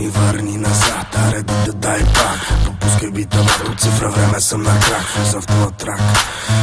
ми върни назад, ареди да дай пак. Пропускай бита до цифра, време съм на крак. Влизам в твоя трак.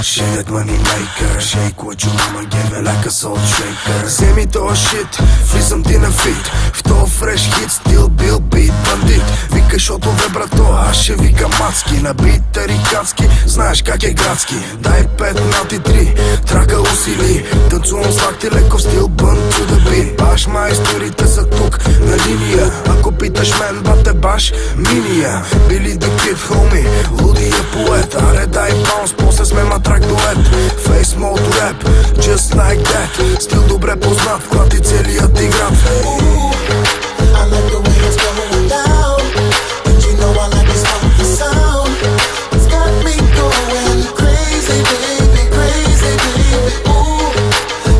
Shit money maker, shake what you mama gave it like a salt shaker. Вземи тоя shit, влизам ти на фит. В тоя фреш хит, стил бил бит бандит. Викаш отове брато, аз ще викам мацки. На бит тарикатски, знаеш как е градски. Дай 5 нати 3, трака усили. Танцувам с лакти леко в стил бън to the beat. Баш майсторите са тук на линия. Ако питаш мен, бате баш миния. Били the kid homie, лудия поет. Аре дай баунс, после сме матрак дует. Face mode rap, just like that. Стил добре познат, клати целият ти град. I like the way it's going down, and you know I like this funky sound. It's got me going crazy, baby, crazy, baby. Ooh,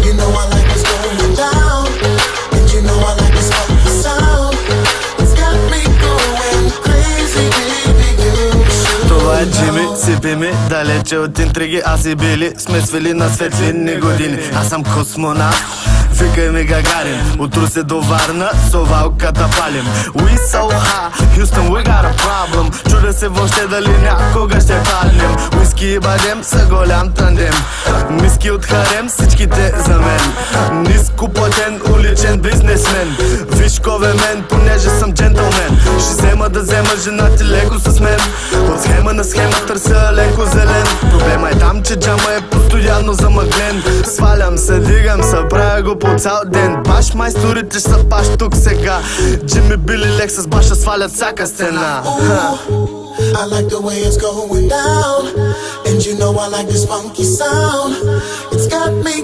you know I like this going down, and you know I like this funky sound. It's got me going crazy, baby, girl. Това е Джими, сипи ми, далече от интриги. Аз и Били сме свили на светлинни години. Аз съм космонавт, викай ми Гагарин. От Русе до Варна, совалката палим. We so high, Houston we got a problem. Чудя се въобще дали някога ще паднем. Уиски и бадем са голям тандем. Миски от харем, всичките за мен. Ниско платен, уличен бизнесмен. Виж кове мен, понеже съм джентълмен. Ще взема да взема жена ти леко с мен. От схема на схема търся леко зелен. Проблема е там, че джама е постоянно замъглен. Свалям се, дигам се, правя го по цял ден. Баш майсторите ще са баш тук сега. Джими, Били, Лексас, баша свалят всяка стена. I like the way it's going down, and you know I like this funky sound. It's got me